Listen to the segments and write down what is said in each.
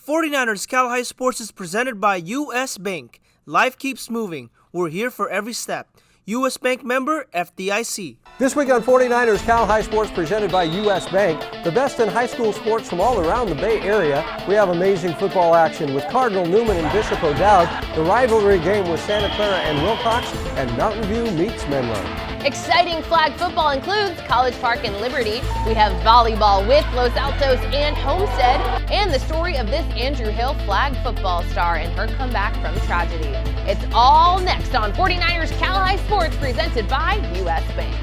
49ers Cal High Sports is presented by U.S. Bank. Life keeps moving. We're here for every step. U.S. Bank member, FDIC. This week on 49ers Cal High Sports presented by U.S. Bank, the best in high school sports from all around the Bay Area. We have amazing football action with Cardinal Newman and Bishop O'Dowd, the rivalry game with Santa Clara and Wilcox, and Mountain View meets Menlo. Exciting flag football includes College Park and Liberty. We have volleyball with Los Altos and Homestead, and the story of this Andrew Hill flag football star and her comeback from tragedy. It's all next on 49ers Cal High Sports presented by U.S. Bank.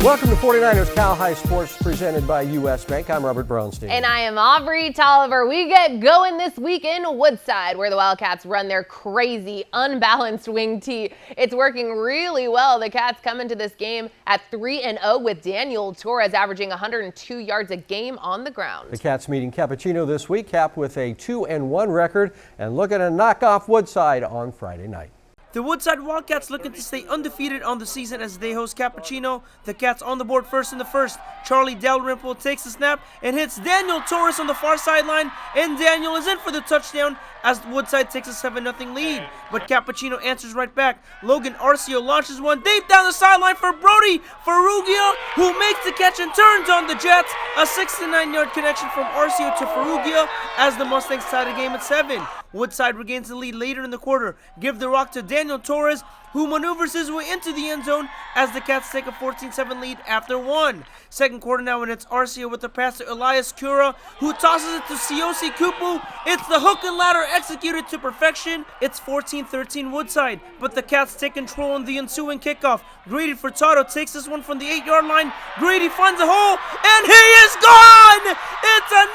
Welcome to 49ers Cal High Sports presented by U.S. Bank. I'm Robert Brownstein. And I am Aubrey Tolliver. We get going this week in Woodside, where the Wildcats run their crazy, unbalanced wing tee. It's working really well. The Cats come into this game at 3-0 with Daniel Torres averaging 102 yards a game on the ground. The Cats meeting Cappuccino this week, Cap with a 2-1 record, and looking to knock off Woodside on Friday night. The Woodside Wildcats looking to stay undefeated on the season as they host Cappuccino. The Cats on the board first in the first. Charlie Dalrymple takes the snap and hits Daniel Torres on the far sideline, and Daniel is in for the touchdown as Woodside takes a 7-0 lead. But Cappuccino answers right back. Logan Arcio launches one deep down the sideline for Brody Ferrugia, who makes the catch and turns on the Jets. A 69-yard connection from Arcio to Ferrugia as the Mustangs tie the game at 7. Woodside regains the lead later in the quarter. Give the rock to Daniel Torres, who maneuvers his way into the end zone as the Cats take a 14-7 lead after 1. Second quarter now, and it's Arcio with the pass to Elias Cura, who tosses it to Siosi Kupu. It's the hook and ladder executed to perfection. It's 14-13 Woodside, but the Cats take control in the ensuing kickoff. Grady Furtado takes this one from the 8-yard line. Grady finds a hole, and he is gone! It's a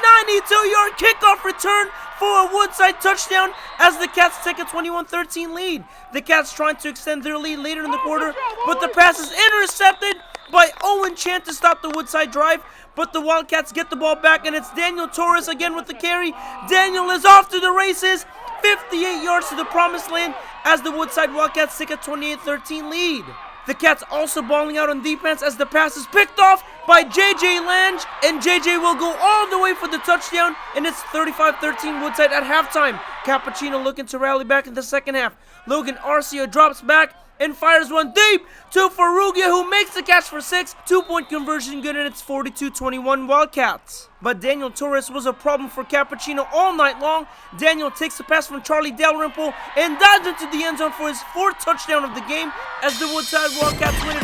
92-yard kickoff return for a Woodside touchdown as the Cats take a 21-13 lead. The Cats trying to extend their lead later in the quarter, but the pass is intercepted by Owen Chan to stop the Woodside drive. But the Wildcats get the ball back, and it's Daniel Torres again with the carry. Daniel is off to the races, 58 yards to the promised land as the Woodside Wildcats take a 28-13 lead. The Cats also balling out on defense as the pass is picked off by J.J. Lange, and J.J. will go all the way for the touchdown, and it's 35-13 Woodside at halftime. Cappuccino looking to rally back in the second half. Logan Arcio drops back and fires one deep to Ferrugia, who makes the catch for 6. 2-point conversion good, and it's 42-21 Wildcats. But Daniel Torres was a problem for Cappuccino all night long. Daniel takes the pass from Charlie Dalrymple and dives into the end zone for his 4th touchdown of the game as the Woodside Wildcats win it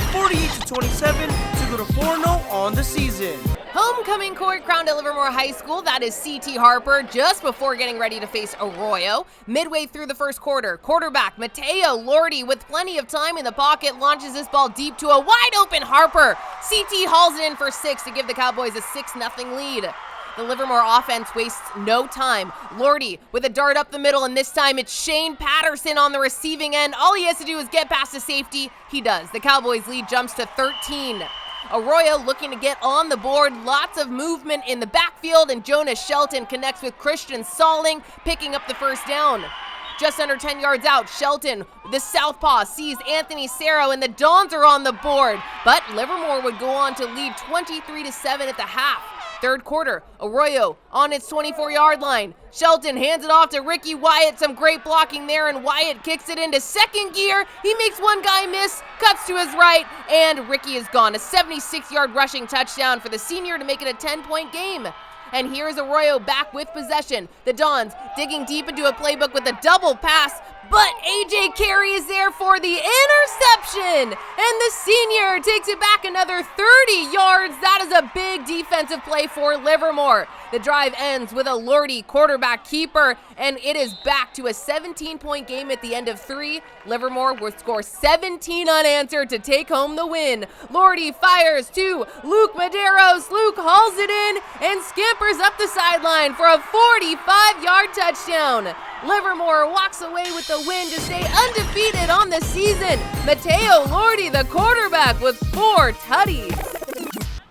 48-27 to go to 4-0 on the season. Homecoming court crowned at Livermore High School. That is C.T. Harper just before getting ready to face Arroyo. Midway through the first quarter, quarterback Mateo Lordi, with plenty of time in the pocket, launches this ball deep to a wide open Harper. C.T. hauls it in for 6 to give the Cowboys a 6-0 lead. The Livermore offense wastes no time. Lordi with a dart up the middle, and this time it's Shane Patterson on the receiving end. All he has to do is get past the safety. He does. The Cowboys lead jumps to 13. Arroyo looking to get on the board. Lots of movement in the backfield, and Jonas Shelton connects with Christian Salling, picking up the first down. Just under 10 yards out, Shelton, the southpaw, sees Anthony Cerro, and the Dons are on the board. But Livermore would go on to lead 23-7 at the half. Third quarter, Arroyo on its 24-yard line. Shelton hands it off to Ricky Wyatt. Some great blocking there, and Wyatt kicks it into second gear. He makes one guy miss, cuts to his right, and Ricky is gone. A 76-yard rushing touchdown for the senior to make it a 10-point game. And here's Arroyo back with possession. The Dons digging deep into a playbook with a double pass, but A.J. Carey is there for the interception, and the senior takes it back another 30 yards. That is a big defensive play for Livermore. The drive ends with a Lordi quarterback keeper, and it is back to a 17-point game at the end of 3. Livermore will score 17 unanswered to take home the win. Lordi fires to Luke Medeiros. Luke hauls it in and scampers up the sideline for a 45-yard touchdown. Livermore walks away with the win to stay undefeated on the season. Mateo Lordi, the quarterback, with 4 tutties.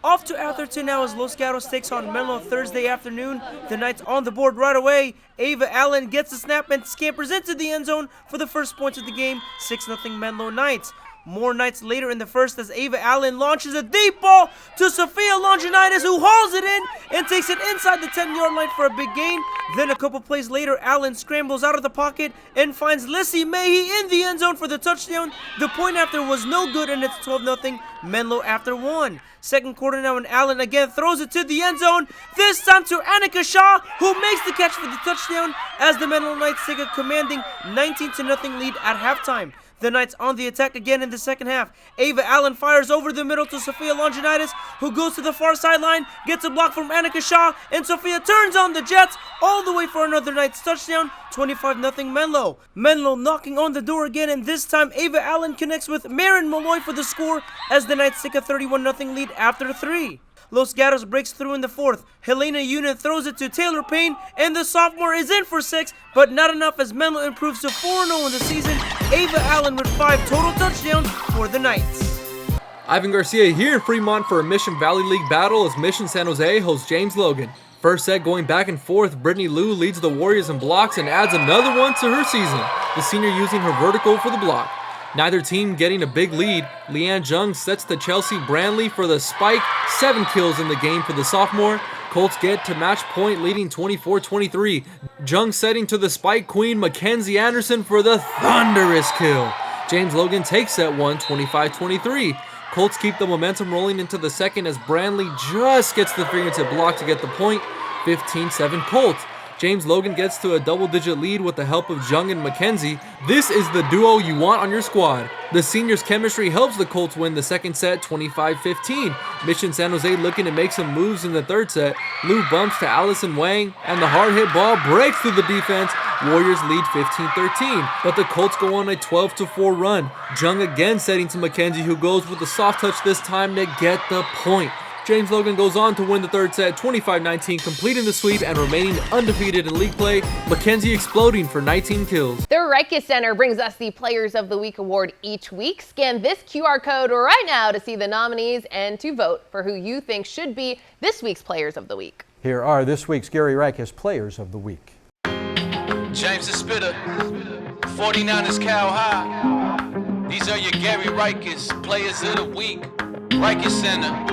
Off to Atherton now as Los Gatos takes on Menlo Thursday afternoon. The Knights on the board right away. Ava Allen gets the snap and scampers into the end zone for the first points of the game. 6-0 Menlo Knights. More Knights later in the first as Ava Allen launches a deep ball to Sophia Longinaitis, who hauls it in and takes it inside the 10-yard line for a big gain. Then a couple plays later, Allen scrambles out of the pocket and finds Lissy Mahey in the end zone for the touchdown. The point after was no good, and it's 12-0 Menlo after one. Second quarter now, and Allen again throws it to the end zone, this time to Annika Shaw, who makes the catch for the touchdown as the Menlo Knights take a commanding 19-0 lead at halftime. The Knights on the attack again in the second half. Ava Allen fires over the middle to Sophia Longinaitis, who goes to the far sideline, gets a block from Annika Shaw, and Sophia turns on the Jets all the way for another Knights touchdown, 25-0 Menlo. Menlo knocking on the door again, and this time Ava Allen connects with Marin Malloy for the score as the Knights take a 31-0 lead after 3. Los Gatos breaks through in the fourth. Helena Union throws it to Taylor Payne, and the sophomore is in for 6, but not enough as Menlo improves to 4-0 in the season. Ava Allen with 5 total touchdowns for the Knights. Ivan Garcia here in Fremont for a Mission Valley League battle as Mission San Jose hosts James Logan. First set going back and forth, Brittany Liu leads the Warriors in blocks and adds another one to her season, the senior using her vertical for the block. Neither team getting a big lead. Leanne Jung sets the Chelsea Branley for the spike, 7 kills in the game for the sophomore. Colts get to match point leading 24-23. Jung setting to the spike queen Mackenzie Anderson for the thunderous kill. James Logan takes set 1, 25-23. Colts keep the momentum rolling into the second as Branley just gets the fingertip block to get the point, 15-7 Colts. James Logan gets to a double-digit lead with the help of Jung and McKenzie. This is the duo you want on your squad. The seniors' chemistry helps the Colts win the second set 25-15. Mission San Jose looking to make some moves in the third set. Lou bumps to Allison Wang, and the hard-hit ball breaks through the defense. Warriors lead 15-13, but the Colts go on a 12-4 run. Jung again setting to McKenzie, who goes with a soft touch this time to get the point. James Logan goes on to win the third set 25-19, completing the sweep and remaining undefeated in league play. McKenzie exploding for 19 kills. The Reiches Center brings us the Players of the Week award each week. Scan this QR code right now to see the nominees and to vote for who you think should be this week's Players of the Week. Here are this week's Gary Reiches Players of the Week. James the Spitter, 49ers Cal High. These are your Gary Reiches Players of the Week. Reiches Center.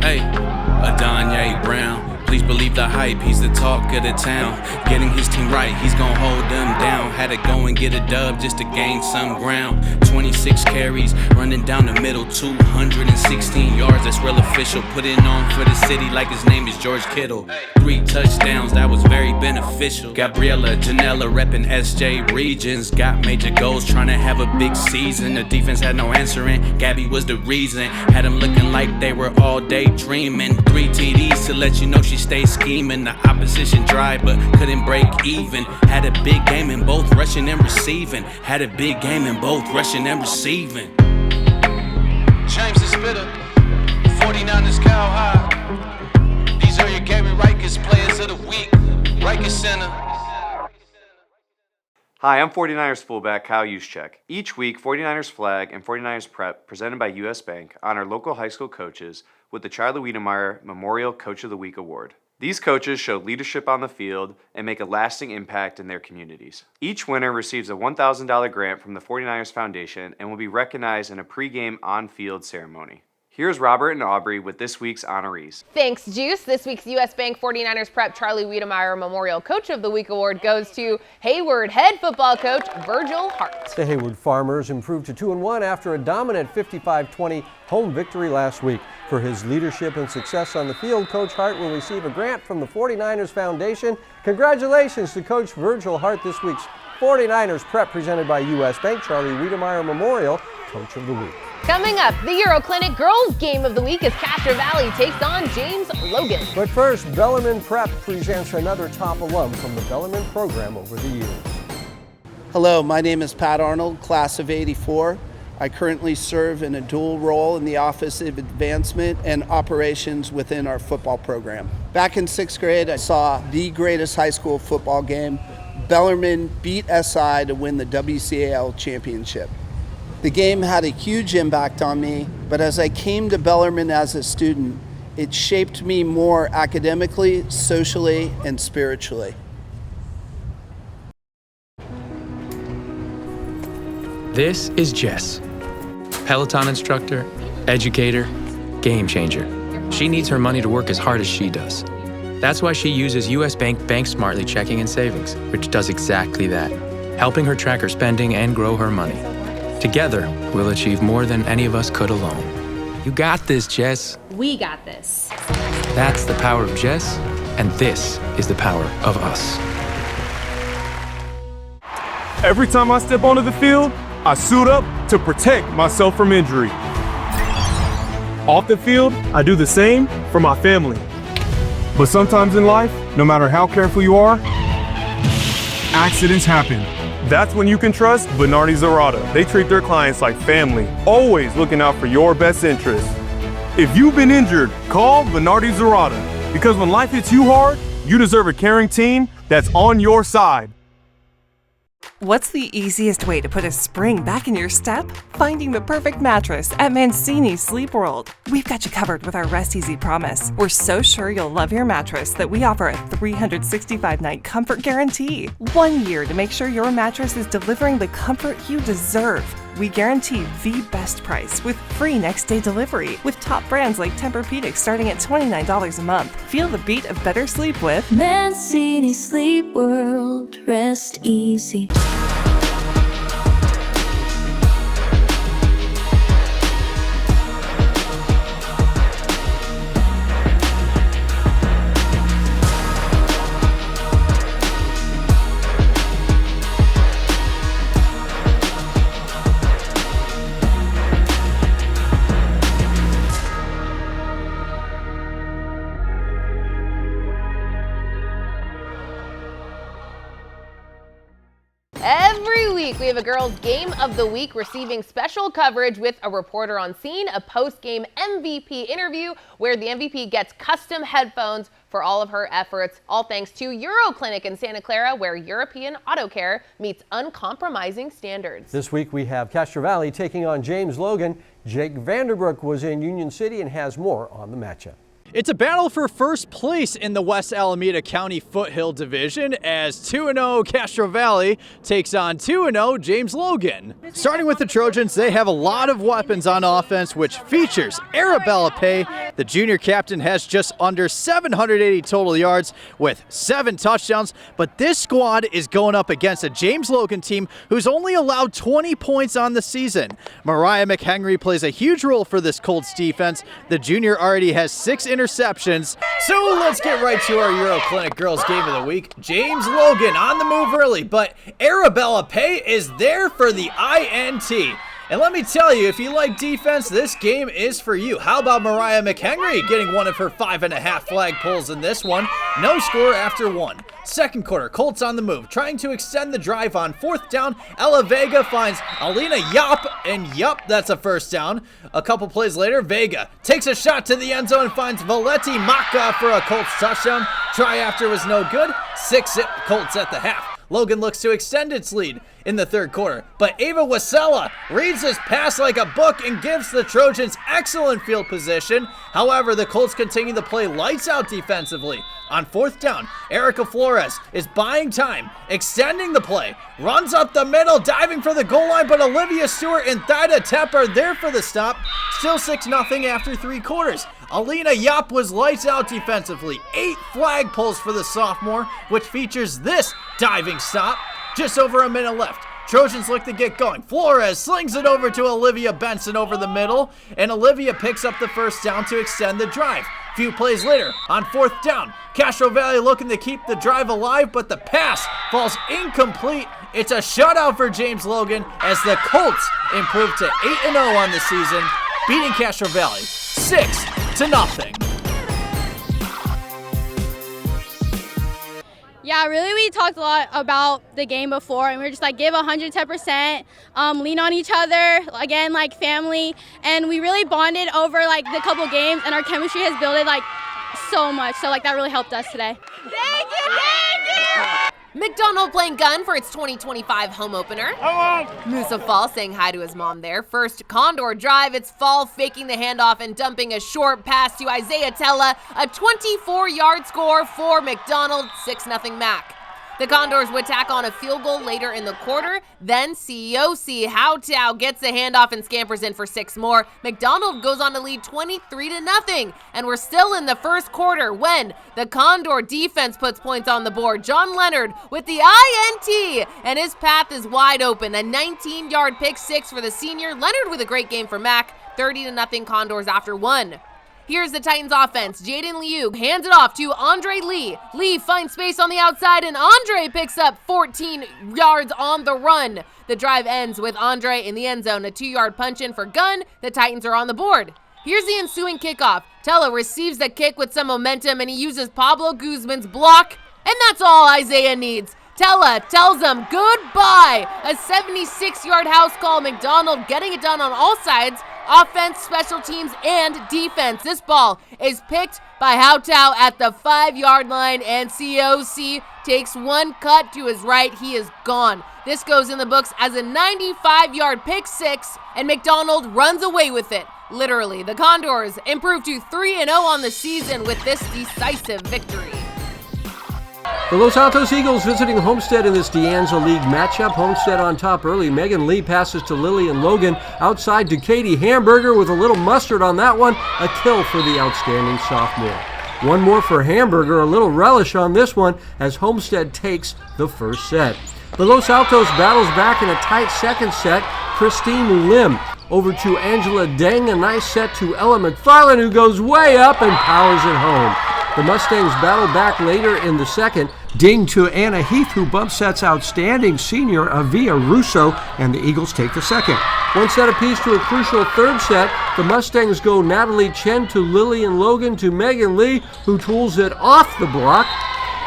Hey, Adonye Brown, please believe the hype, he's the talk of the town. Getting his team right, he's gonna hold them down. Had to go and get a dub just to gain some ground. 26 carries, running down the middle, 216 yards, that's real official. Put it on for the city like his name is George Kittle. 3 touchdowns, that was very beneficial. Gabriella Janella repping SJ Regions. Got major goals, trying to have a big season. The defense had no answering, Gabby was the reason. Had them looking like they were all day dreaming. 3 TDs to let you know she stayed scheming. The opposition tried but couldn't break even. Had a big game in both rushing and receiving. Had a big game in both rushing and receiving. James the Spitter, 49ers Cal High. These are your Gary Reiches Players of the Week. Reiches Center. Hi, I'm 49ers fullback Kyle Juszczyk. Each week, 49ers Flag and 49ers Prep, presented by U.S. Bank, honor local high school coaches with the Charlie Wiedemeyer Memorial Coach of the Week Award. These coaches show leadership on the field and make a lasting impact in their communities. Each winner receives a $1,000 grant from the 49ers Foundation and will be recognized in a pregame on-field ceremony. Here's Robert and Aubrey with this week's honorees. Thanks, Juice. This week's U.S. Bank 49ers Prep Charlie Wiedemeyer Memorial Coach of the Week Award goes to Hayward head football coach Virgil Hart. The Hayward Farmers improved to 2-1 after a dominant 55-20 home victory last week. For his leadership and success on the field, Coach Hart will receive a grant from the 49ers Foundation. Congratulations to Coach Virgil Hart, this week's 49ers Prep presented by U.S. Bank Charlie Wiedemeyer Memorial Coach of the Week. Coming up, the Euro Clinic Girls Game of the Week as Castro Valley takes on James Logan. But first, Bellarmine Prep presents another top alum from the Bellarmine program over the years. Hello, my name is Pat Arnold, class of '84. I currently serve in a dual role in the Office of Advancement and Operations within our football program. Back in 6th grade, I saw the greatest high school football game. Bellarmine beat SI to win the WCAL championship. The game had a huge impact on me, but as I came to Bellarmine as a student, it shaped me more academically, socially, and spiritually. This is Jess, Peloton instructor, educator, game changer. She needs her money to work as hard as she does. That's why she uses US Bank Bank Smartly checking and savings, which does exactly that, helping her track her spending and grow her money. Together, we'll achieve more than any of us could alone. You got this, Jess. We got this. That's the power of Jess, and this is the power of us. Every time I step onto the field, I suit up to protect myself from injury. Off the field, I do the same for my family. But sometimes in life, no matter how careful you are, accidents happen. That's when you can trust Bernardi Zerata. They treat their clients like family, always looking out for your best interests. If you've been injured, call Bernardi Zerata, because when life hits you hard, you deserve a caring team that's on your side. What's the easiest way to put a spring back in your step? Finding the perfect mattress at Mancini Sleep World. We've got you covered with our Rest Easy promise. We're so sure you'll love your mattress that we offer a 365-night comfort guarantee. 1 year to make sure your mattress is delivering the comfort you deserve. We guarantee the best price with free next-day delivery with top brands like Tempur-Pedic starting at $29 a month. Feel the beat of better sleep with Mancini Sleep World. Rest easy. Every week, we have a girls' Game of the Week receiving special coverage with a reporter on scene, a post-game MVP interview where the MVP gets custom headphones for all of her efforts, all thanks to EuroClinic in Santa Clara, where European auto care meets uncompromising standards. This week we have Castro Valley taking on James Logan. Jake Vanderbrook was in Union City and has more on the matchup. It's a battle for first place in the West Alameda County Foothill Division as 2-0 Castro Valley takes on 2-0 James Logan. Starting with the Trojans, they have a lot of weapons on offense, which features Arabella Pay. The junior captain has just under 780 total yards with 7 touchdowns, but this squad is going up against a James Logan team who's only allowed 20 points on the season. Mariah McHenry plays a huge role for this Colts defense. The junior already has 6 interceptions. So let's get right to our EuroClinic Girls Game of the Week. James Logan on the move early, but Arabella Pay is there for the INT. And let me tell you, if you like defense, this game is for you. How about Mariah McHenry getting one of her 5.5 flag pulls in this one? No score after 1. Second quarter, Colts on the move, trying to extend the drive on 4th down. Ella Vega finds Alina Yop, and yup, that's a first down. A couple plays later, Vega takes a shot to the end zone and finds Valetti Maka for a Colts touchdown. Try after was no good. 6-zip Colts at the half. Logan looks to extend its lead in the third quarter, but Ava Wasella reads this pass like a book and gives the Trojans excellent field position. However, the Colts continue to play lights out defensively. On 4th down, Erica Flores is buying time, extending the play, runs up the middle, diving for the goal line, but Olivia Stewart and Thida Tepp are there for the stop. Still 6-0 after 3 quarters. Alina Yop was lights out defensively. 8 flag pulls for the sophomore, which features this diving stop. Just over a minute left. Trojans look to get going. Flores slings it over to Olivia Benson over the middle, and Olivia picks up the first down to extend the drive. Few plays later, on 4th down, Castro Valley looking to keep the drive alive, but the pass falls incomplete. It's a shutout for James Logan as the Colts improve to 8-0 on the season, beating Castro Valley 6-0. Yeah, really, we talked a lot about the game before, and we were just like, give 110%, lean on each other, again, like family, and we really bonded over like the couple games, and our chemistry has built it like so much, so like that really helped us today. Thank you! McDonald playing gun for its 2025 home opener. Musa Fall saying hi to his mom there. First Condor drive, it's Fall faking the handoff and dumping a short pass to Isaiah Tella. A 24-yard score for McDonald, 6-0 Mac. The Condors would tack on a field goal later in the quarter. Then COC Hautau gets the handoff and scampers in for 6 more. McDonald goes on to lead 23-0. And we're still in the first quarter when the Condor defense puts points on the board. John Leonard with the INT, and his path is wide open. A 19-yard pick six for the senior. Leonard with a great game for Mac. 30-0 Condors after 1. Here's the Titans offense. Jaden Liu hands it off to Andre Lee. Lee finds space on the outside, and Andre picks up 14 yards on the run. The drive ends with Andre in the end zone. A 2-yard punch in for Gunn. The Titans are on the board. Here's the ensuing kickoff. Tella receives the kick with some momentum, and he uses Pablo Guzman's block, and that's all Isaiah needs. Tella tells them goodbye. A 76-yard house call. McDonald getting it done on all sides. Offense, special teams, and defense. This ball is picked by Hautau at the 5-yard line, and COC takes one cut to his right. He is gone. This goes in the books as a 95-yard pick six, and McDonald runs away with it. Literally, the Condors improve to 3-0 on the season with this decisive victory. The Los Altos Eagles visiting Homestead in this De Anza League matchup. Homestead on top early. Megan Lee passes to Lillian Logan. Outside to Katie Hamburger with a little mustard on that one. A kill for the outstanding sophomore. One more for Hamburger. A little relish on this one as Homestead takes the first set. The Los Altos battles back in a tight second set. Christine Lim over to Angela Deng. A nice set to Ella McFarland, who goes way up and powers it home. The Mustangs battle back later in the second. Ding to Anna Heath, who bump sets outstanding senior Avia Russo, and the Eagles take the second. One set apiece to a crucial third set. The Mustangs go Natalie Chen to Lillian Logan to Megan Lee, who tools it off the block.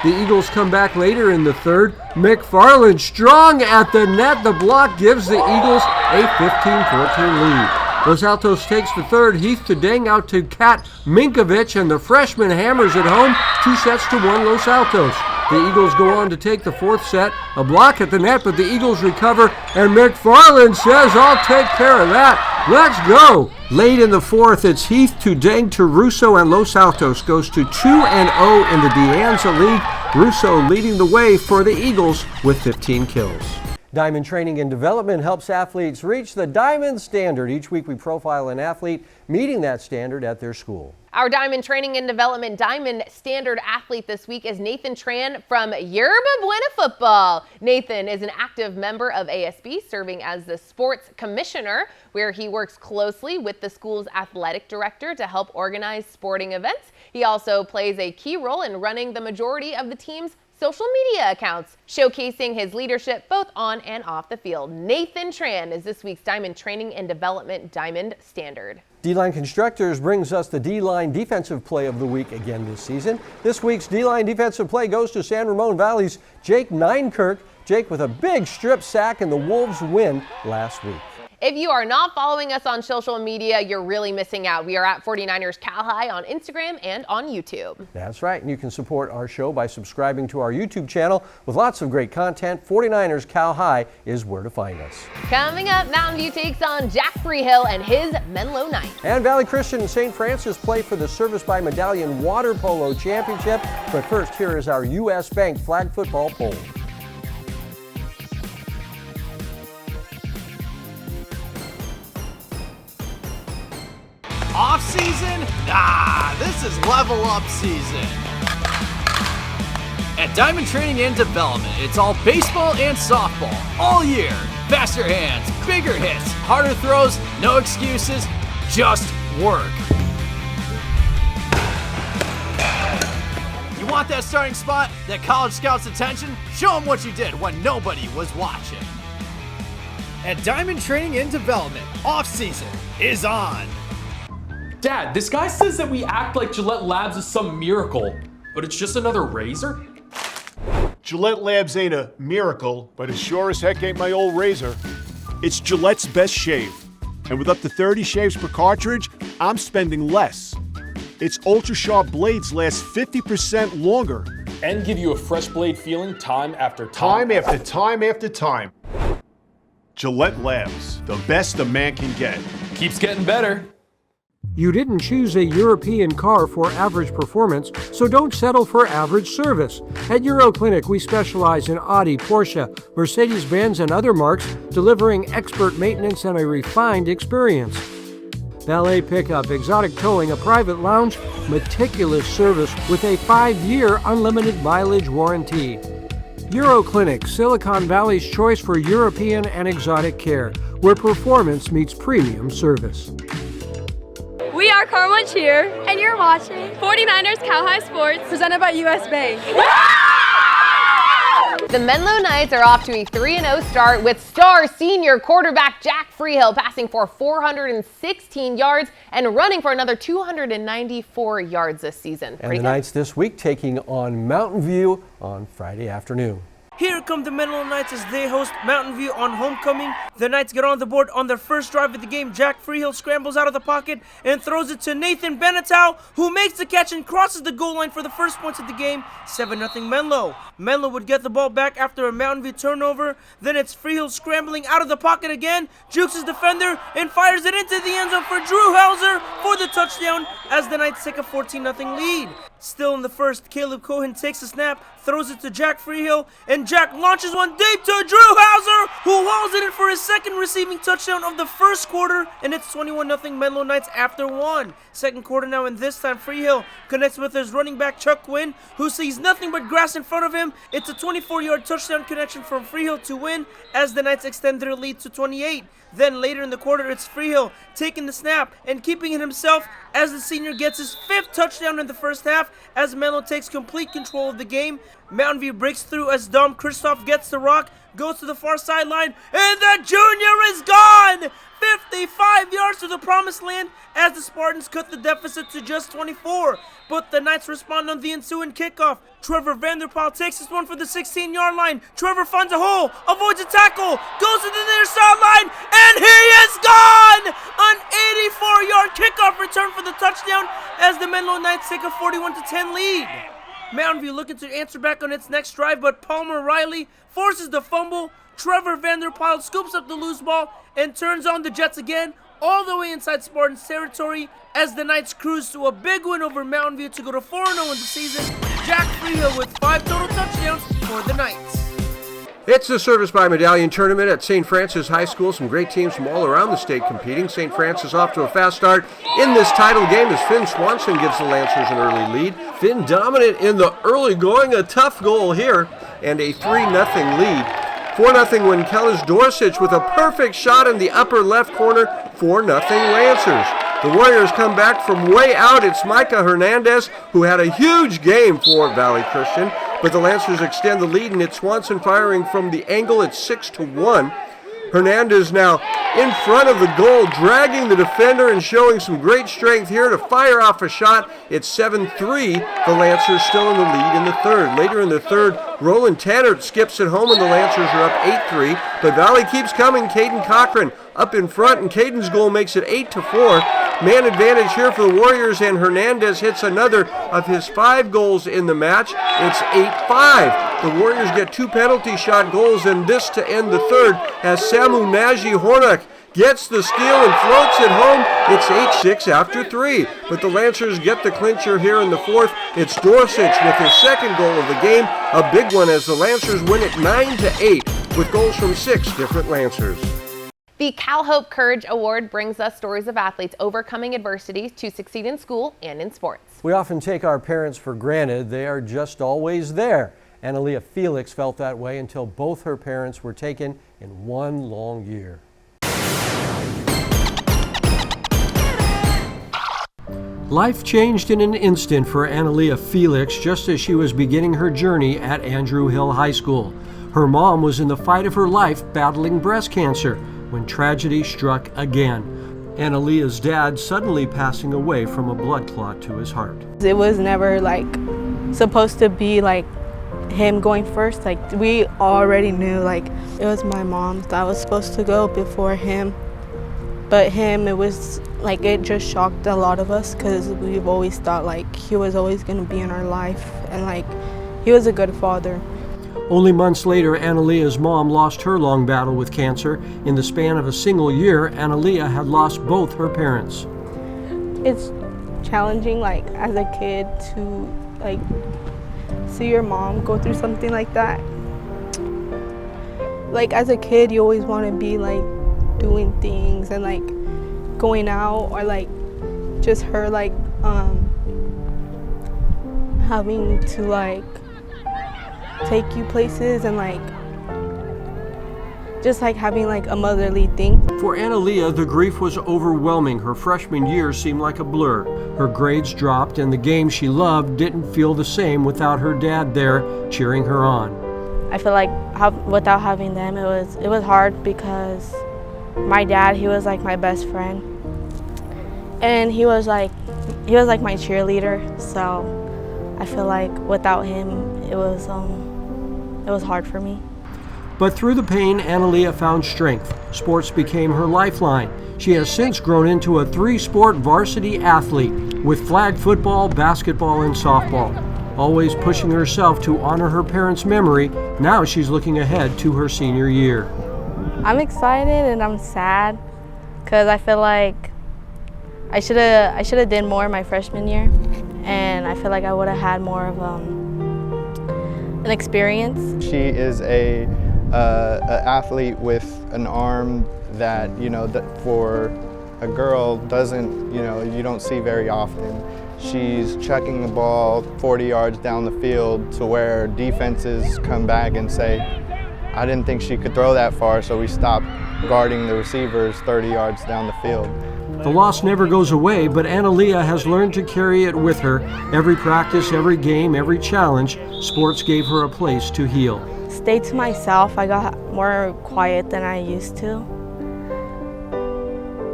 The Eagles come back later in the third. McFarland strong at the net. The block gives the Eagles a 15-14 lead. Los Altos takes the third. Heath to Deng out to Kat Minkovich, and the freshman hammers it home. 2-1 Los Altos. The Eagles go on to take the fourth set. A block at the net, but the Eagles recover, and McFarland says, I'll take care of that. Let's go. Late in the fourth, it's Heath to Deng to Russo, and Los Altos goes to 2-0 in the De Anza League. Russo leading the way for the Eagles with 15 kills. Diamond Training and Development helps athletes reach the Diamond Standard. Each week we profile an athlete meeting that standard at their school. Our Diamond Training and Development Diamond Standard athlete this week is Nathan Tran from Yerba Buena Football. Nathan is an active member of ASB, serving as the sports commissioner, where he works closely with the school's athletic director to help organize sporting events. He also plays a key role in running the majority of the team's social media accounts, showcasing his leadership both on and off the field. Nathan Tran is this week's Diamond Training and Development Diamond Standard. D-Line Constructors brings us the D-Line Defensive Play of the Week again this season. This week's D-Line Defensive Play goes to San Ramon Valley's Jake Neinkirk. Jake with a big strip sack and the Wolves win last week. If you are not following us on social media, you're really missing out. We are at 49ers Cal High on Instagram and on YouTube. That's right, and you can support our show by subscribing to our YouTube channel with lots of great content. 49ers Cal High is where to find us. Coming up, Mountain View takes on Jack Freehill and his Menlo Knights. And Valley Christian and St. Francis play for the Service by Medallion Water Polo Championship. But first, here is our U.S. Bank flag football poll. Off season? Nah, this is level up season. At Diamond Training and Development, it's all baseball and softball all year. Faster hands, bigger hits, harder throws, no excuses, just work. You want that starting spot, that college scout's attention? Show them what you did when nobody was watching. At Diamond Training and Development, off season is on. Dad, this guy says that we act like Gillette Labs is some miracle, but it's just another razor? Gillette Labs ain't a miracle, but it sure as heck ain't my old razor. It's Gillette's best shave. And with up to 30 shaves per cartridge, I'm spending less. Its ultra-sharp blades last 50% longer, and give you a fresh blade feeling time after Time after time after time. Gillette Labs, the best a man can get. Keeps getting better. You didn't choose a European car for average performance, so don't settle for average service. At Euroclinic, we specialize in Audi, Porsche, Mercedes-Benz, and other marques, delivering expert maintenance and a refined experience. Valet pickup, exotic towing, a private lounge, meticulous service with a 5-year unlimited mileage warranty. Euroclinic, Silicon Valley's choice for European and exotic care, where performance meets premium service. We are Carmel Cheer, and you're watching 49ers Cal High Sports, presented by US Bank. The Menlo Knights are off to a 3-0 start with star senior quarterback Jack Freehill passing for 416 yards and running for another 294 yards this season. And the Knights this week taking on Mountain View on Friday afternoon. Here come the Menlo Knights as they host Mountain View on homecoming. The Knights get on the board on their first drive of the game. Jack Freehill scrambles out of the pocket and throws it to Nathan Benetow, who makes the catch and crosses the goal line for the first points of the game. 7-0 Menlo. Menlo would get the ball back after a Mountain View turnover. Then it's Freehill scrambling out of the pocket again, jukes his defender, and fires it into the end zone for Drew Hauser for the touchdown as the Knights take a 14-0 lead. Still in the first, Caleb Cohen takes a snap, throws it to Jack Freehill, and Jack launches one deep to Drew Hauser, who hauls it in for his second receiving touchdown of the first quarter, and it's 21-0 Menlo Knights after one. Second quarter now, and this time Freehill connects with his running back Chuck Quinn, who sees nothing but grass in front of him. It's a 24-yard touchdown connection from Freehill to win as the Knights extend their lead to 28. Then later in the quarter, it's Freehill taking the snap and keeping it himself as the senior gets his 5th touchdown in the first half as Menlo takes complete control of the game. Mountain View breaks through as Dom Kristoff gets the rock, goes to the far sideline, and the junior is gone! 55 yards to the promised land as the Spartans cut the deficit to just 24. But the Knights respond on the ensuing kickoff. Trevor Vanderpaal takes this one for the 16-yard line. Trevor finds a hole, avoids a tackle, goes to the near sideline, and he is gone! An 84-yard kickoff return for the touchdown as the Menlo Knights take a 41-10 lead. Mountain View looking to answer back on its next drive, but Palmer Riley forces the fumble. Trevor Vanderpaal scoops up the loose ball and turns on the Jets again, all the way inside Spartans territory as the Knights cruise to a big win over Mountain View to go to 4-0 in the season. Jack Freehill with 5 total touchdowns for the Knights. It's the Service by Medallion tournament at St. Francis High School. Some great teams from all around the state competing. St. Francis off to a fast start in this title game as Finn Swanson gives the Lancers an early lead. Finn dominant in the early going, a tough goal here, and a 3-0 lead. 4-0 when Kellis Dorsich with a perfect shot in the upper left corner. 4-0 Lancers. The Warriors come back from way out. It's Micah Hernandez, who had a huge game for Valley Christian, but the Lancers extend the lead, and it's Swanson firing from the angle. It's 6-1. Hernandez now in front of the goal, dragging the defender and showing some great strength here to fire off a shot. It's 7-3. The Lancers still in the lead in the third. Later in the third, Roland Tanner skips it home, and the Lancers are up 8-3. But Valley keeps coming. Caden Cochran up in front, and Caden's goal makes it 8-4. Man advantage here for the Warriors, and Hernandez hits another of his 5 goals in the match. It's 8-5. The Warriors get 2 penalty shot goals, and this to end the third as Samu Nagy Hornak gets the steal and floats it home. It's 8-6 after 3. But the Lancers get the clincher here in the fourth. It's Dorsich with his second goal of the game, a big one as the Lancers win it 9-8 with goals from 6 different Lancers. The Cal Hope Courage Award brings us stories of athletes overcoming adversity to succeed in school and in sports. We often take our parents for granted. They are just always there. Analia Felix felt that way until both her parents were taken in one long year. Life changed in an instant for Analia Felix just as she was beginning her journey at Andrew Hill High School. Her mom was in the fight of her life battling breast cancer when tragedy struck again. Analia's dad suddenly passing away from a blood clot to his heart. It was never supposed to be him going first. We already knew it was my mom that was supposed to go before him. But him, it was it just shocked a lot of us because we've always thought he was always going to be in our life, and he was a good father. Only months later, Annalea's mom lost her long battle with cancer. In the span of a single year, Annalea had lost both her parents. It's challenging, like, as a kid to, like, see your mom go through something like that. Like, as a kid, you always want to be, like, doing things and, like, going out, or, like, just her, like, having to, like, take you places and, like, just, like, having, like, a motherly thing. For Annalea, the grief was overwhelming. Her freshman year seemed like a blur. Her grades dropped, and the game she loved didn't feel the same without her dad there cheering her on. I feel like without having them, it was hard, because my dad, he was like my best friend, and he was like my cheerleader. So I feel like without him, it was hard for me. But through the pain, Annalea found strength. Sports became her lifeline. She has since grown into a 3-sport varsity athlete with flag football, basketball, and softball. Always pushing herself to honor her parents' memory, now she's looking ahead to her senior year. I'm excited and I'm sad, because I feel like I should have did more my freshman year, and I feel like I would have had more of an experience. She is a athlete with an arm that, you know, that for a girl doesn't, you don't see very often. She's chucking the ball 40 yards down the field to where defenses come back and say, I didn't think she could throw that far, so we stopped guarding the receivers 30 yards down the field. The loss never goes away, but Annalea has learned to carry it with her. Every practice, every game, every challenge, sports gave her a place to heal. Stay to myself. I got more quiet than I used to.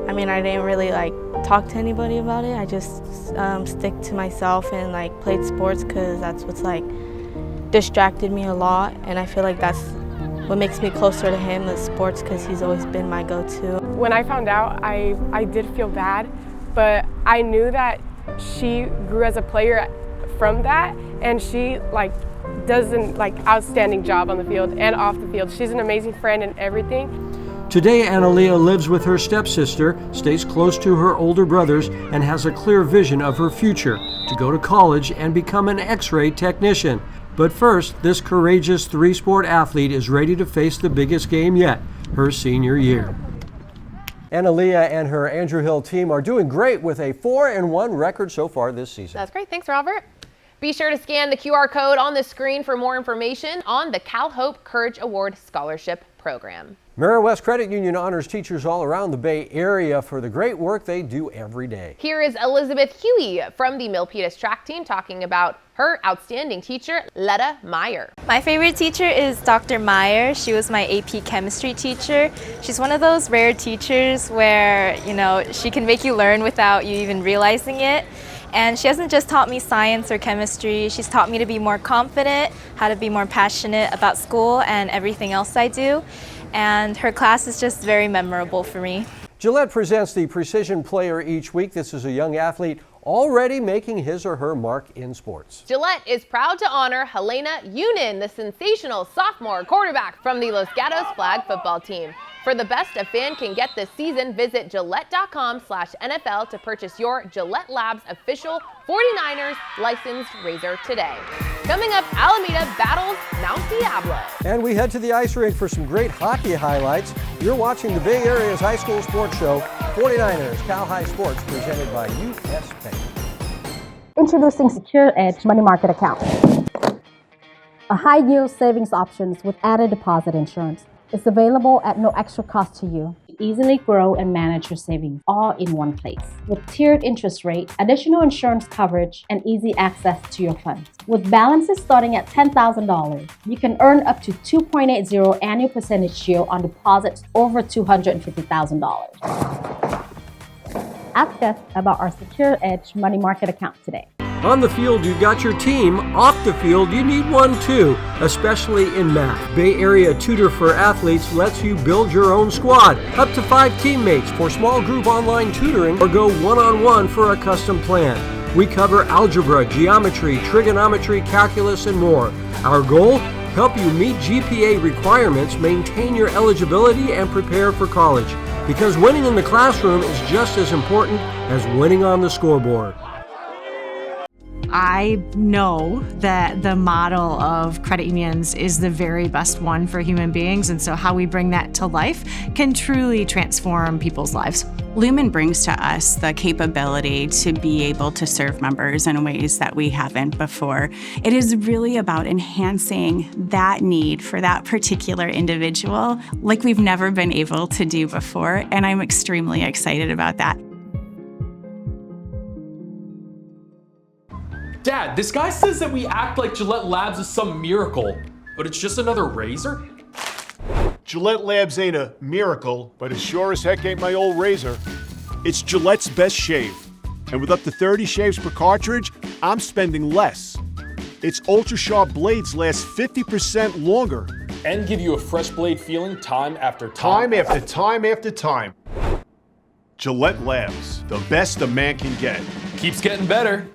I mean, I didn't really talk to anybody about it. I just stick to myself and played sports, because that's what's distracted me a lot, and I feel like that's what makes me closer to him, is sports, because he's always been my go-to. When I found out, I did feel bad, but I knew that she grew as a player from that, and she does an outstanding job on the field and off the field. She's an amazing friend and everything. Today, Annalea lives with her stepsister, stays close to her older brothers, and has a clear vision of her future, to go to college and become an X-ray technician. But first, this courageous 3-sport athlete is ready to face the biggest game yet, her senior year. Annalea and her Andrew Hill team are doing great with a 4-1 record so far this season. That's great. Thanks, Robert. Be sure to scan the QR code on the screen for more information on the Cal Hope Courage Award Scholarship Program. Merrill West Credit Union honors teachers all around the Bay Area for the great work they do every day. Here is Elizabeth Huey from the Milpitas track team talking about her outstanding teacher, Letta Meyer. My favorite teacher is Dr. Meyer. She was my AP chemistry teacher. She's one of those rare teachers where, she can make you learn without you even realizing it. And she hasn't just taught me science or chemistry, she's taught me to be more confident, how to be more passionate about school and everything else I do. And her class is just very memorable for me. Gillette presents the Precision Player each week. This is a young athlete already making his or her mark in sports. Gillette is proud to honor Helena Yunin, the sensational sophomore quarterback from the Los Gatos flag football team. For the best a fan can get this season, visit Gillette.com/NFL to purchase your Gillette Labs official 49ers licensed razor today. Coming up, Alameda battles Mount Diablo. And we head to the ice rink for some great hockey highlights. You're watching the Bay Area's high school sports show, 49ers Cal High Sports, presented by U.S. Bank. Introducing Secure Edge Money Market Account. A high-yield savings options with added deposit insurance. It's available at no extra cost to you. Easily grow and manage your savings all in one place. With tiered interest rate, additional insurance coverage, and easy access to your funds. With balances starting at $10,000, you can earn up to 2.80 annual percentage yield on deposits over $250,000. Ask us about our Secure Edge Money Market Account today. On the field, you've got your team. Off the field, you need one too, especially in math. Bay Area Tutor for Athletes lets you build your own squad, up to 5 teammates for small group online tutoring, or go one-on-one for a custom plan. We cover algebra, geometry, trigonometry, calculus, and more. Our goal? Help you meet GPA requirements, maintain your eligibility, and prepare for college. Because winning in the classroom is just as important as winning on the scoreboard. I know that the model of credit unions is the very best one for human beings, and so how we bring that to life can truly transform people's lives. Lumen brings to us the capability to be able to serve members in ways that we haven't before. It is really about enhancing that need for that particular individual like we've never been able to do before, and I'm extremely excited about that. Dad, this guy says that we act like Gillette Labs is some miracle, but it's just another razor? Gillette Labs ain't a miracle, but it sure as heck ain't my old razor. It's Gillette's best shave. And with up to 30 shaves per cartridge, I'm spending less. Its ultra-sharp blades last 50% longer. And give you a fresh blade feeling time after Time after time after time. Gillette Labs, the best a man can get. Keeps getting better.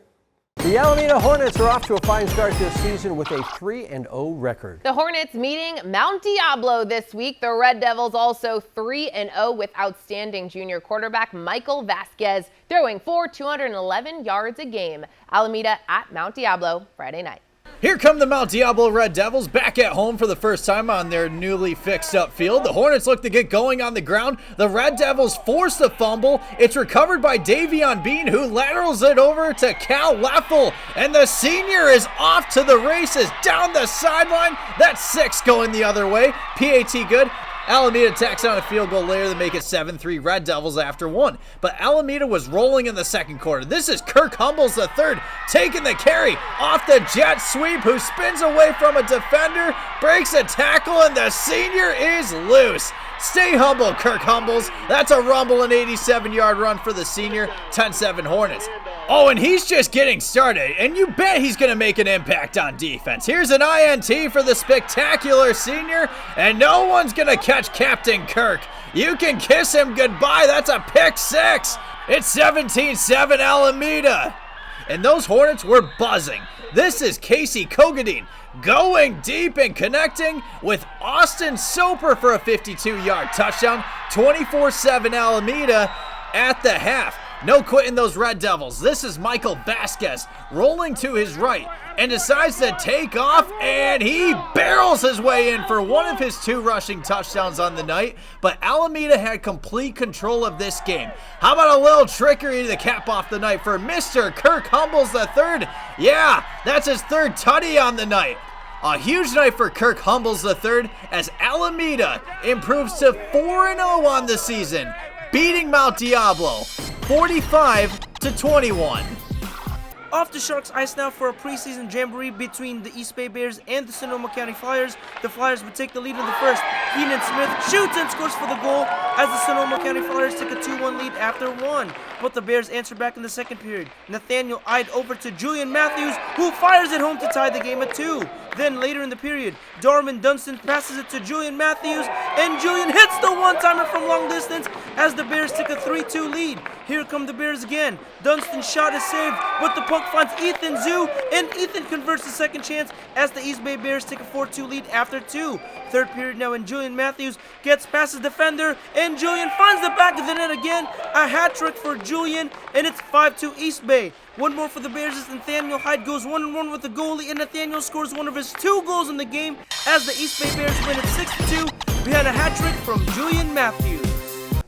The Alameda Hornets are off to a fine start this season with a 3-0 record. The Hornets meeting Mount Diablo this week. The Red Devils also 3-0 with outstanding junior quarterback Michael Vasquez throwing for 211 yards a game. Alameda at Mount Diablo Friday night. Here come the Mount Diablo Red Devils back at home for the first time on their newly fixed up field. The Hornets look to get going on the ground. The Red Devils force the fumble. It's recovered by Davion Bean, who laterals it over to Cal Leffel. And the senior is off to the races down the sideline. That's 6 going the other way. PAT good. Alameda tacks on a field goal later to make it 7-3 Red Devils after 1. But Alameda was rolling in the second quarter. This is Kirk Humbles III taking the carry off the jet sweep, who spins away from a defender, breaks a tackle, and the senior is loose. Stay humble, Kirk Humbles. That's a rumble, an 87-yard run for the senior. 10-7 Hornets. Oh, and he's just getting started, and you bet he's going to make an impact on defense. Here's an INT for the spectacular senior, and no one's going to catch Captain Kirk. You can kiss him goodbye. That's a pick 6. It's 17-7 Alameda. And those Hornets were buzzing. This is Casey Kogadine going deep and connecting with Austin Soper for a 52-yard touchdown. 24-7 Alameda at the half. No quitting those Red Devils. This is Michael Vasquez rolling to his right and decides to take off, and he barrels his way in for one of his 2 rushing touchdowns on the night. But Alameda had complete control of this game. How about a little trickery to cap off the night for Mr. Kirk Humbles III? Yeah, that's his 3rd tutty on the night. A huge night for Kirk Humbles III as Alameda improves to 4-0 on the season, beating Mount Diablo 45-21. Off the Sharks ice now for a preseason jamboree between the East Bay Bears and the Sonoma County Flyers. The Flyers would take the lead in the first. Keenan Smith shoots and scores for the goal as the Sonoma County Flyers take a 2-1 lead after 1. But the Bears answer back in the second period. Nathaniel eyed over to Julian Matthews, who fires it home to tie the game at 2. Then later in the period, Darman Dunstan passes it to Julian Matthews, and Julian hits the one-timer from long distance as the Bears take a 3-2 lead. Here come the Bears again. Dunstan's shot is saved, but the puck finds Ethan Zhu, and Ethan converts the second chance as the East Bay Bears take a 4-2 lead after 2. Third period now, and Julian Matthews gets past his defender, and Julian finds the back of the net again. A hat trick for Julian, and it's 5-2 East Bay. One more for the Bears as Nathaniel Hyde goes 1-1 with the goalie, and Nathaniel scores one of his 2 goals in the game as the East Bay Bears win at 6-2 behind a hat trick from Julian Matthews.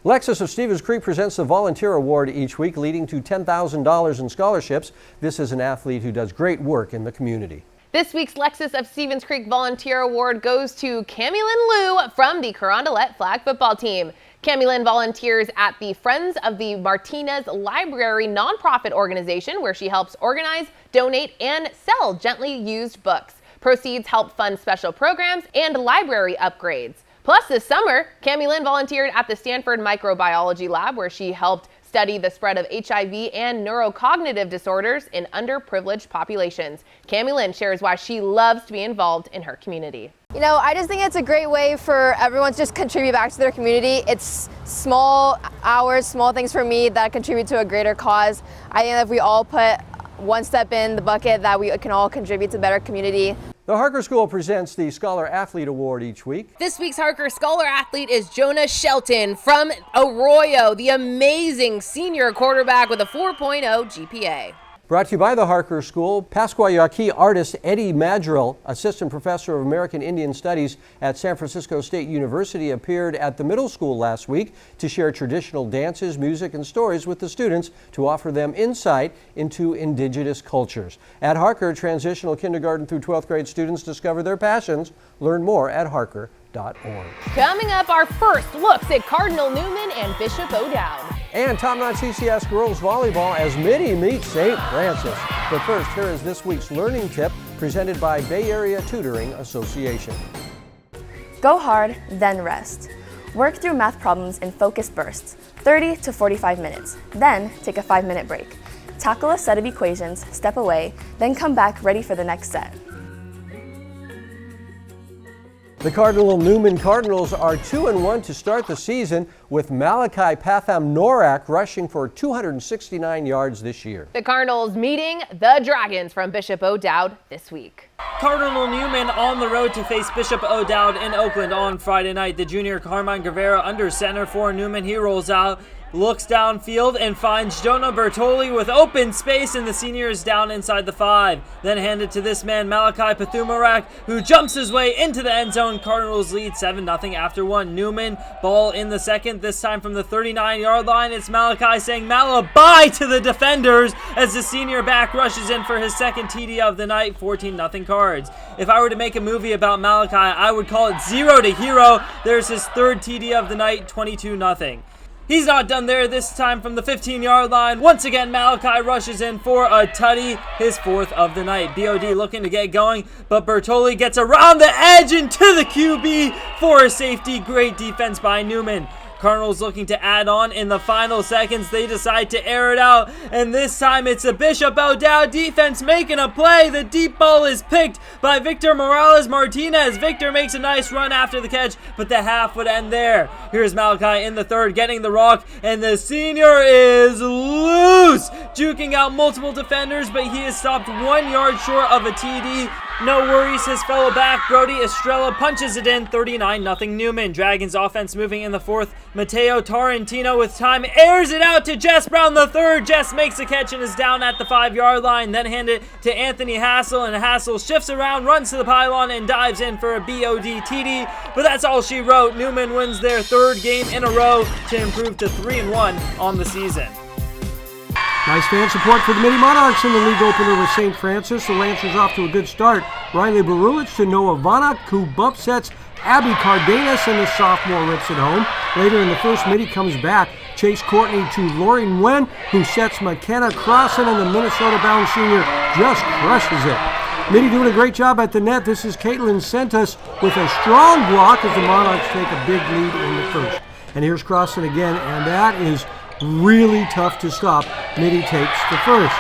Lexus of Stevens Creek presents the Volunteer Award each week, leading to $10,000 in scholarships. This is an athlete who does great work in the community. This week's Lexus of Stevens Creek Volunteer Award goes to Camilyn Liu from the Carondelet flag football team. Camilyn volunteers at the Friends of the Martinez Library nonprofit organization, where she helps organize, donate, and sell gently used books. Proceeds help fund special programs and library upgrades. Plus, this summer, Camilyn volunteered at the Stanford Microbiology Lab, where she helped study the spread of HIV and neurocognitive disorders in underprivileged populations. Camilyn shares why she loves to be involved in her community. You know, I just think it's a great way for everyone to just contribute back to their community. It's small hours, small things for me that contribute to a greater cause. I think that if we all put one step in the bucket that we can all contribute to a better community. The Harker School presents the Scholar Athlete Award each week. This week's Harker Scholar Athlete is Jonah Shelton from Arroyo, the amazing senior quarterback with a 4.0 GPA. Brought to you by the Harker School, Pascua Yaqui artist Eddie Madrill, assistant professor of American Indian Studies at San Francisco State University, appeared at the middle school last week to share traditional dances, music, and stories with the students to offer them insight into indigenous cultures. At Harker, transitional kindergarten through 12th grade students discover their passions. Learn more at harker.org. Coming up, our first looks at Cardinal Newman and Bishop O'Dowd. And top-notch CCS girls volleyball as Mitty meets St. Francis. But first, here is this week's learning tip presented by Bay Area Tutoring Association. Go hard, then rest. Work through math problems in focused bursts, 30 to 45 minutes. Then take a 5-minute break. Tackle a set of equations, step away, then come back ready for the next set. The Cardinal Newman Cardinals are 2-1 to start the season, with Malachi Patham Norak rushing for 269 yards this year. The Cardinals meeting the Dragons from Bishop O'Dowd this week. Cardinal Newman on the road to face Bishop O'Dowd in Oakland on Friday night. The junior Carmine Guevara under center for Newman. He rolls out, looks downfield, and finds Jonah Bertoli with open space, and the senior is down inside the 5. Then handed to this man, Malachi Pathumarak, who jumps his way into the end zone. Cardinals lead 7-0 after 1. Newman, ball in the second, this time from the 39-yard line. It's Malachi saying Malabai to the defenders as the senior back rushes in for his second TD of the night. 14-0 Cards. If I were to make a movie about Malachi, I would call it Zero to Hero. There's his third TD of the night, 22-0. He's not done there, this time from the 15-yard line. Once again, Malachi rushes in for a tutty, his 4th of the night. BOD looking to get going, but Bertoli gets around the edge into the QB for a safety. Great defense by Newman. Cardinals looking to add on in the final seconds. They decide to air it out, and this time it's a Bishop O'Dowd defense making a play. The deep ball is picked by Victor Morales Martinez. Victor makes a nice run after the catch, but the half would end there. Here's Malachi in the third, getting the rock, and the senior is loose, juking out multiple defenders, but he is stopped 1 yard short of a TD. No worries, his fellow back, Brody Estrella, punches it in. 39-0 Newman. Dragons offense moving in the 4th. Mateo Tarantino with time airs it out to Jess Brown the third. Jess makes a catch and is down at the 5-yard line. Then hand it to Anthony Hassel, and Hassel shifts around, runs to the pylon, and dives in for a BOD TD. But that's all she wrote. Newman wins their 3rd game in a row to improve to 3-1 on the season. Nice fan support for the Mitty Monarchs in the league opener with St. Francis. The Lancers off to a good start. Riley Barulich to Noah Vanak, who bump sets Abby Cardenas, and the sophomore rips it home. Later in the first, Mitty comes back. Chase Courtney to Lori Nguyen, who sets McKenna Crossan, and the Minnesota-bound senior just crushes it. Mitty doing a great job at the net. This is Caitlin Sentas with a strong block as the Monarchs take a big lead in the first. And here's Crossan again, and that is really tough to stop. Mitty takes the first.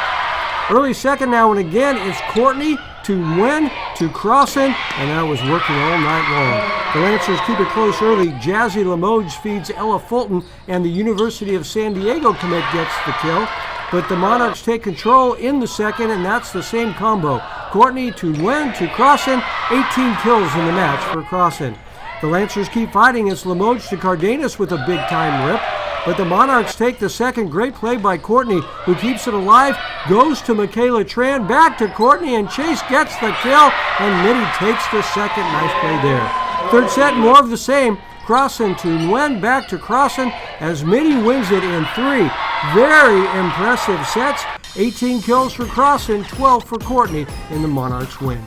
Early second now, and again it's Courtney to Nguyen to Crossan, and that was working all night long. The Lancers keep it close early. Jazzy Limoges feeds Ella Fulton, and the University of San Diego commit gets the kill. But the Monarchs take control in the second, and that's the same combo. Courtney to Nguyen to Crossan, 18 kills in the match for Crossan. The Lancers keep fighting. It's Limoges to Cardenas with a big-time rip. But the Monarchs take the second. Great play by Courtney, who keeps it alive, goes to Michaela Tran, back to Courtney, and Chase gets the kill, and Mitty takes the second. Nice play there. Third set, more of the same. Crossan to Nguyen, back to Crossan, as Mitty wins it in 3 very impressive sets. 18 kills for Crossan, 12 for Courtney in the Monarchs win.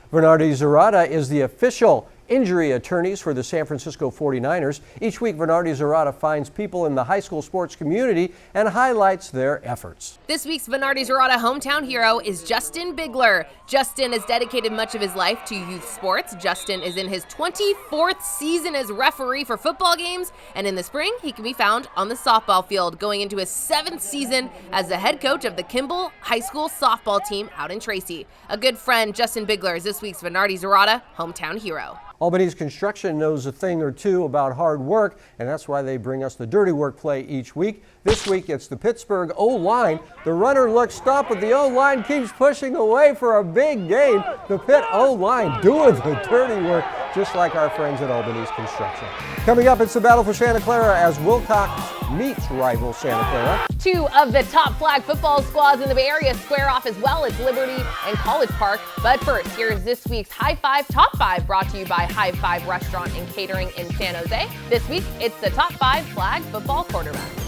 Bernardi Zarata is the official injury attorneys for the San Francisco 49ers. Each week, Bernardi Zarata finds people in the high school sports community and highlights their efforts. This week's Bernardi Zarata hometown hero is Justin Bigler. Justin has dedicated much of his life to youth sports. Justin is in his 24th season as referee for football games, and in the spring, he can be found on the softball field, going into his 7th season as the head coach of the Kimball High School softball team out in Tracy. A good friend, Justin Bigler, is this week's Bernardi Zarata hometown hero. Albany's Construction knows a thing or two about hard work, and that's why they bring us the Dirty Work play each week. This week it's the Pittsburgh O-line. The runner looks stopped, but the O-line keeps pushing away for a big gain. The Pitt O-line doing the dirty work, just like our friends at Albany's Construction. Coming up, it's the battle for Santa Clara as Wilcox meets rival Santa Clara. Two of the top flag football squads in the Bay Area square off as well. It's Liberty and College Park. But first, here's this week's High Five Top 5 brought to you by High Five Restaurant and Catering in San Jose. This week, it's the top 5 flag football quarterbacks.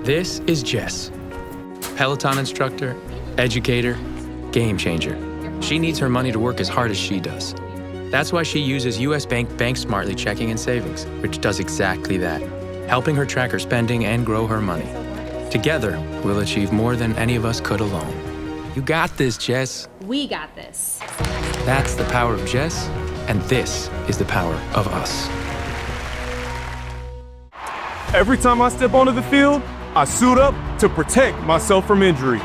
This is Jess. Peloton instructor, educator, game changer. She needs her money to work as hard as she does. That's why she uses US Bank Bank Smartly checking and savings, which does exactly that, helping her track her spending and grow her money. Together, we'll achieve more than any of us could alone. You got this, Jess. We got this. That's the power of Jess, and this is the power of us. Every time I step onto the field, I suit up to protect myself from injury.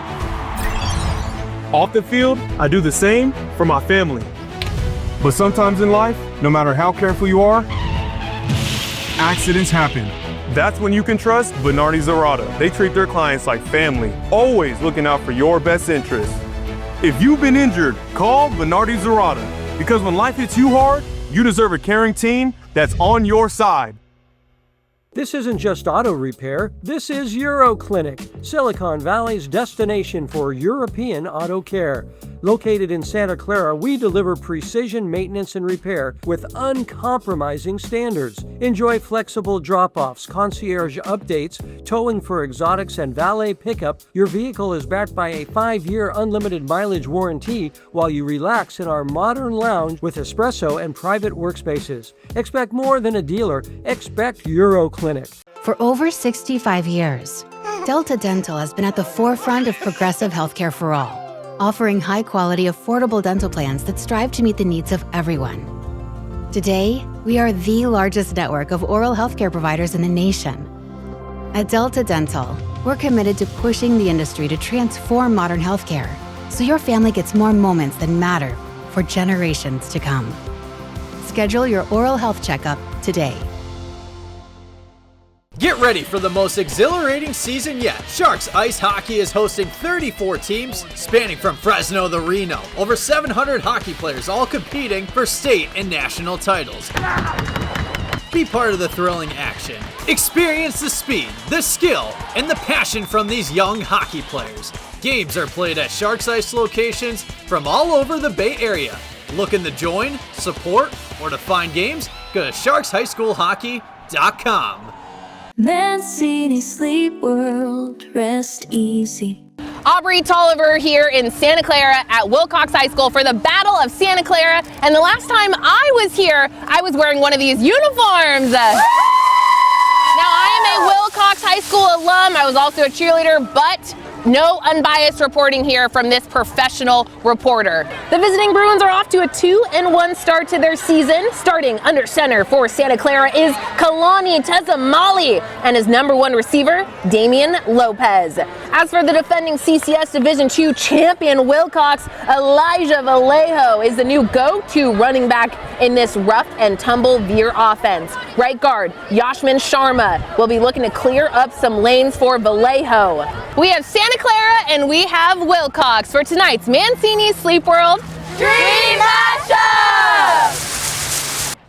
Off the field, I do the same for my family. But sometimes in life, no matter how careful you are, accidents happen. That's when you can trust Bernardi Zerata. They treat their clients like family, always looking out for your best interests. If you've been injured, call Bernardi Zerata, because when life hits you hard, you deserve a caring team that's on your side. This isn't just auto repair, this is EuroClinic, Silicon Valley's destination for European auto care. Located in Santa Clara, we deliver precision maintenance and repair with uncompromising standards. Enjoy flexible drop-offs, concierge updates, towing for exotics, and valet pickup. Your vehicle is backed by a 5-year unlimited mileage warranty while you relax in our modern lounge with espresso and private workspaces. Expect more than a dealer, expect EuroClinic. For over 65 years, Delta Dental has been at the forefront of progressive healthcare for all, offering high-quality, affordable dental plans that strive to meet the needs of everyone. Today, we are the largest network of oral healthcare providers in the nation. At Delta Dental, we're committed to pushing the industry to transform modern healthcare so your family gets more moments that matter for generations to come. Schedule your oral health checkup today. Get ready for the most exhilarating season yet. Sharks Ice Hockey is hosting 34 teams spanning from Fresno to Reno. Over 700 hockey players all competing for state and national titles. Be part of the thrilling action. Experience the speed, the skill, and the passion from these young hockey players. Games are played at Sharks Ice locations from all over the Bay Area. Looking to join, support, or to find games? Go to sharkshighschoolhockey.com. Mancini Sleep World, rest easy. Aubrey Tolliver here in Santa Clara at Wilcox High School for the Battle of Santa Clara. And the last time I was here, I was wearing one of these uniforms. Now, I am a Wilcox High School alum. I was also a cheerleader, but no unbiased reporting here from this professional reporter. The visiting Bruins are off to a 2-1 start to their season. Starting under center for Santa Clara is Kalani Tezamali and his #1 receiver, Damian Lopez. As for the defending CCS Division II champion Wilcox, Elijah Vallejo is the new go-to running back in this rough and tumble Veer offense. Right guard, Yashmin Sharma will be looking to clear up some lanes for Vallejo. We have Santa Clara and we have Wilcox for tonight's Mancini Sleep World Dream Matchup!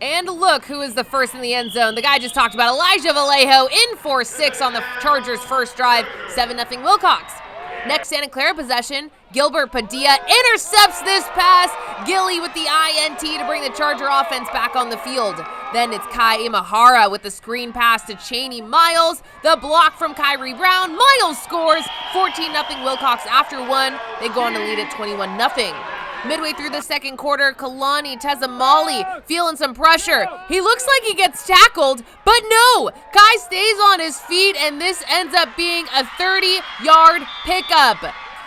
And look who is the first in the end zone. The guy just talked about, Elijah Vallejo, in for 6 on the Chargers' first drive, 7-0 Wilcox. Next Santa Clara possession, Gilbert Padilla intercepts this pass. Gilly with the INT to bring the Charger offense back on the field. Then it's Kai Imahara with the screen pass to Cheney Miles. The block from Kyrie Brown. Miles scores 14-0 Wilcox after 1. They go on to lead at 21-0. Midway through the second quarter, Kalani Tezamali feeling some pressure. He looks like he gets tackled, but no! Kai stays on his feet, and this ends up being a 30-yard pickup.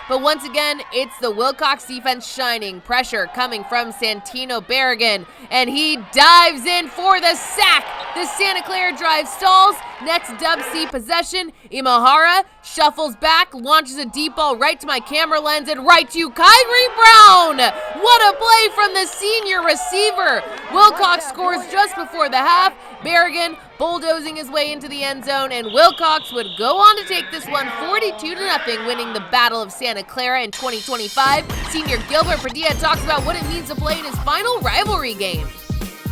But once again, it's the Wilcox defense shining. Pressure coming from Santino Berrigan, and he dives in for the sack. The Santa Clara drive stalls. Next Dub C possession, Imahara shuffles back, launches a deep ball right to my camera lens and right to Kyrie Brown. What a play from the senior receiver. Wilcox scores just before the half. Berrigan bulldozing his way into the end zone, and Wilcox would go on to take this one 42-0, winning the Battle of Santa Clara in 2025. Senior Gilbert Padilla talks about what it means to play in his final rivalry game.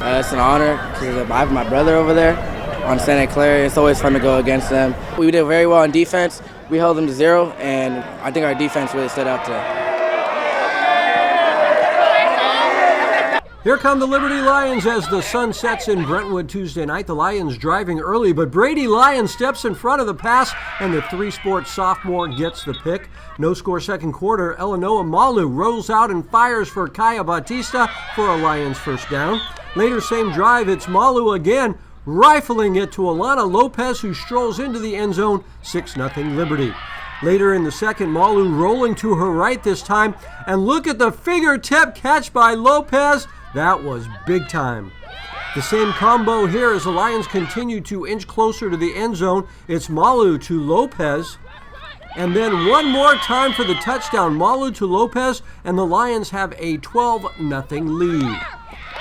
It's an honor because I have my brother over there on Santa Clara. It's always fun to go against them. We did very well on defense. We held them to 0, and I think our defense really stood out today. Here come the Liberty Lions as the sun sets in Brentwood Tuesday night. The Lions driving early, but Brady Lyon steps in front of the pass, and the 3-sport sophomore gets the pick. No score second quarter. Elanoa Malu rolls out and fires for Kaya Batista for a Lions first down. Later same drive, it's Malu again, rifling it to Alana Lopez, who strolls into the end zone, 6-0 Liberty. Later in the second, Malu rolling to her right this time, and look at the fingertip catch by Lopez. That was big time. The same combo here as the Lions continue to inch closer to the end zone. It's Malu to Lopez. And then one more time for the touchdown. Malu to Lopez, and the Lions have a 12-0 lead.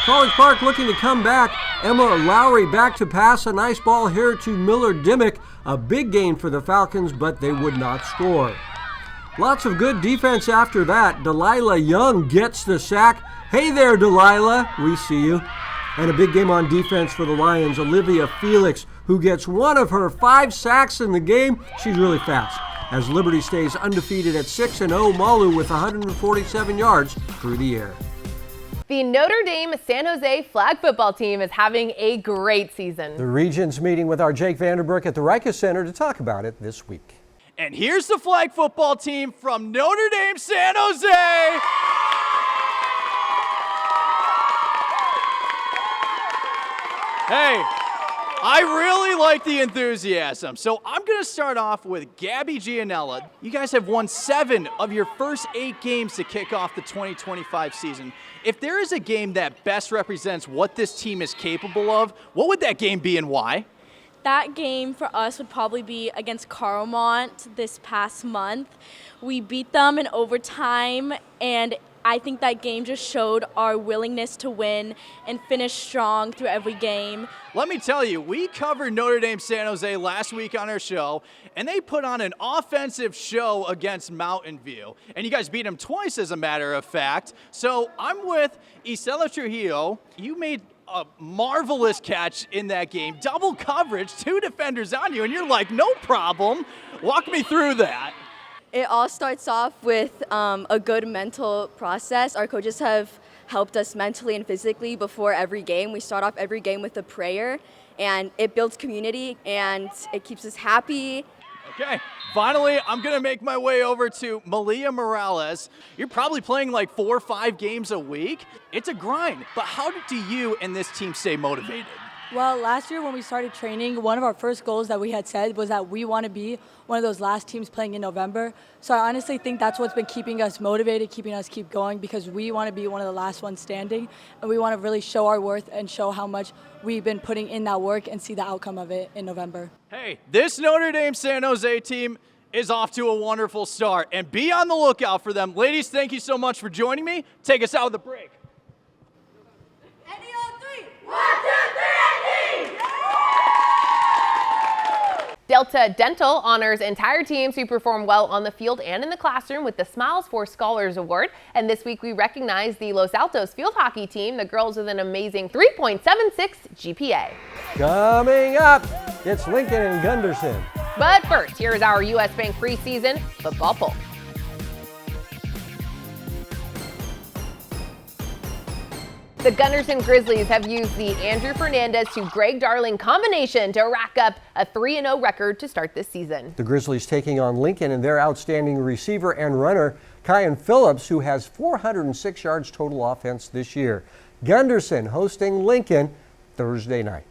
College Park looking to come back. Emma Lowry back to pass. A nice ball here to Miller Dimmick. A big gain for the Falcons, but they would not score. Lots of good defense after that. Delilah Young gets the sack. Hey there, Delilah, we see you. And a big game on defense for the Lions. Olivia Felix, who gets one of her 5 sacks in the game. She's really fast. As Liberty stays undefeated at 6-0, Malu with 147 yards through the air. The Notre Dame San Jose flag football team is having a great season. The Regents meeting with our Jake Vanderbrook at the Rica Center to talk about it this week. And here's the flag football team from Notre Dame San Jose. Hey, I really like the enthusiasm, so I'm going to start off with Gabby Gianella. You guys have won 7 of your first 8 games to kick off the 2025 season. If there is a game that best represents what this team is capable of, what would that game be and why? That game for us would probably be against Carlmont this past month. We beat them in overtime, and I think that game just showed our willingness to win and finish strong through every game. Let me tell you, we covered Notre Dame San Jose last week on our show, and they put on an offensive show against Mountain View. And you guys beat them twice, as a matter of fact. So I'm with Isela Trujillo. You made a marvelous catch in that game. Double coverage, 2 defenders on you, and you're like, no problem. Walk me through that. It all starts off with a good mental process. Our coaches have helped us mentally and physically before every game. We start off every game with a prayer, and it builds community, and it keeps us happy. Okay, finally, I'm going to make my way over to Malia Morales. You're probably playing like 4 or 5 games a week. It's a grind, but how do you and this team stay motivated? Well, last year when we started training, one of our first goals that we had said was that we want to be one of those last teams playing in November. So I honestly think that's what's been keeping us motivated, keeping us keep going, because we want to be one of the last ones standing, and we want to really show our worth and show how much we've been putting in that work and see the outcome of it in November. Hey, this Notre Dame San Jose team is off to a wonderful start, and be on the lookout for them. Ladies, thank you so much for joining me. Take us out with a break. Delta Dental honors entire teams who perform well on the field and in the classroom with the Smiles for Scholars Award. And this week we recognize the Los Altos field hockey team, the girls with an amazing 3.76 GPA. Coming up, it's Lincoln and Gunderson. But first, here is our U.S. Bank preseason football poll. The Gunderson Grizzlies have used the Andrew Fernandez to Greg Darling combination to rack up a 3-0 record to start this season. The Grizzlies taking on Lincoln and their outstanding receiver and runner, Kyan Phillips, who has 406 yards total offense this year. Gunderson hosting Lincoln Thursday night.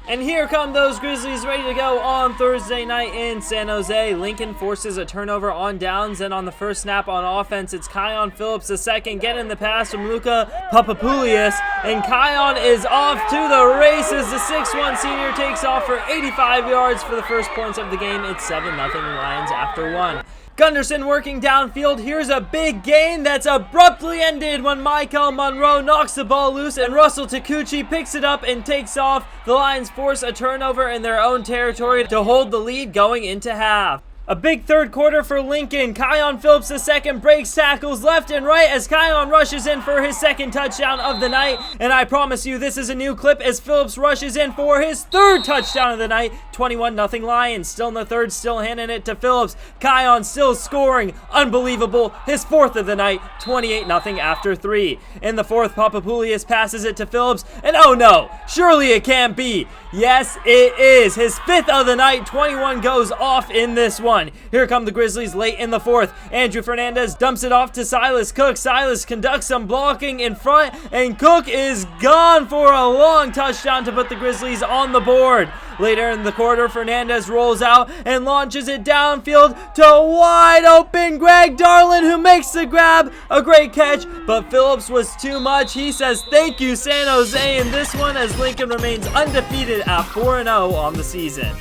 And here come those Grizzlies ready to go on Thursday night in San Jose. Lincoln forces a turnover on downs, and on the first snap on offense, it's Kion Phillips II getting the pass from Luka Papapoulias, and Kion is off to the races. The 6'1 senior takes off for 85 yards for the first points of the game. It's 7-0 Lions after one. Gunderson working downfield. Here's a big gain that's abruptly ended when Michael Monroe knocks the ball loose, and Russell Takuchi picks it up and takes off. The Lions force a turnover in their own territory to hold the lead going into half. A big third quarter for Lincoln. Kion Phillips II breaks tackles left and right as Kion rushes in for his second touchdown of the night. And I promise you, this is a new clip as Phillips rushes in for his third touchdown of the night. 21-0 Lions. Still in the third, still handing it to Phillips. Kion still scoring. Unbelievable. His fourth of the night. 28-0 after 3. In the fourth, Papapoulias passes it to Phillips. And oh no, surely it can't be. Yes, it is. His fifth of the night. 21 goes off in this one. Here come the Grizzlies late in the fourth. Andrew Fernandez dumps it off to Silas Cook. Silas conducts some blocking in front, and Cook is gone for a long touchdown to put the Grizzlies on the board. Later in the quarter, Fernandez rolls out and launches it downfield to wide open Greg Darlin, who makes the grab. A great catch, but Phillips was too much. He says thank you, San Jose, in this one as Lincoln remains undefeated at 4-0 on the season.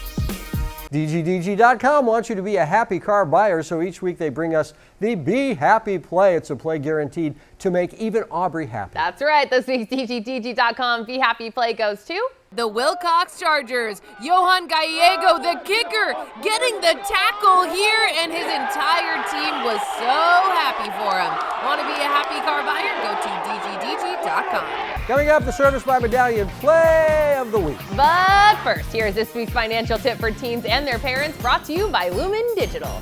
DGDG.com wants you to be a happy car buyer, so each week they bring us the Be Happy Play. It's a play guaranteed to make even Aubrey happy. That's right. This week's DGDG.com Be Happy Play goes to the Wilcox Chargers. Johan Gallego, the kicker, getting the tackle here, and his entire team was so happy for him. Want to be a happy car buyer? Go to DGDG.com. Coming up, the Service by Medallion Play of the Week. But first, here's this week's financial tip for teens and their parents, brought to you by Lumen Digital.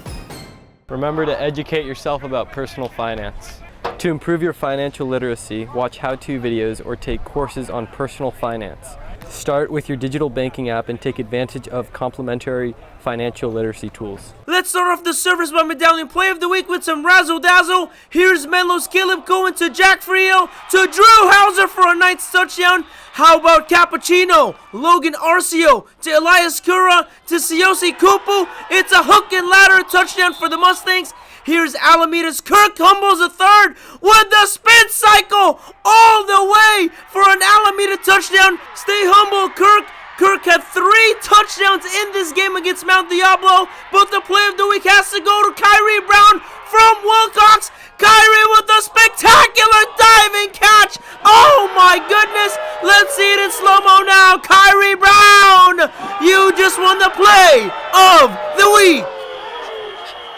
Remember to educate yourself about personal finance. To improve your financial literacy, watch how-to videos or take courses on personal finance. Start with your digital banking app and take advantage of complimentary financial literacy tools. Let's start off the Service by Medallion Play of the Week with some razzle-dazzle. Here's Menlo's Caleb going to Jack Frio, to Drew Hauser for a nice touchdown. How about Cappuccino, Logan Arcio, to Elias Cura, to Siyosi Kupu. It's a hook and ladder touchdown for the Mustangs. Here's Alameda's Kirk Humbles III with the spin cycle all the way for an Alameda touchdown. Stay humble, Kirk. Kirk had 3 touchdowns in this game against Mount Diablo, but the play of the week has to go to Kyrie Brown from Wilcox. Kyrie with a spectacular diving catch. Oh my goodness. Let's see it in slow-mo now. Kyrie Brown, you just won the play of the week.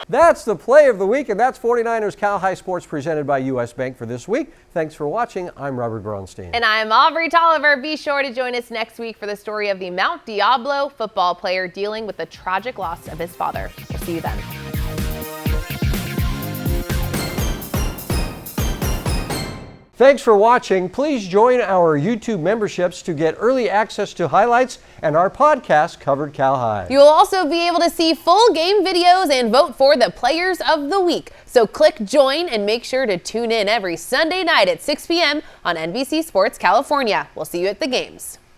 That's the Play of the Week, and that's 49ers Cal High Sports presented by U.S. Bank for this week. Thanks for watching. I'm Robert Bronstein. And I'm Aubrey Tolliver. Be sure to join us next week for the story of the Mount Diablo football player dealing with the tragic loss of his father. We'll see you then. Thanks for watching. Please join our YouTube memberships to get early access to highlights and our podcast, Covered Cal High. You'll also be able to see full game videos and vote for the Players of the Week. So click join and make sure to tune in every Sunday night at 6 p.m. on NBC Sports California. We'll see you at the games.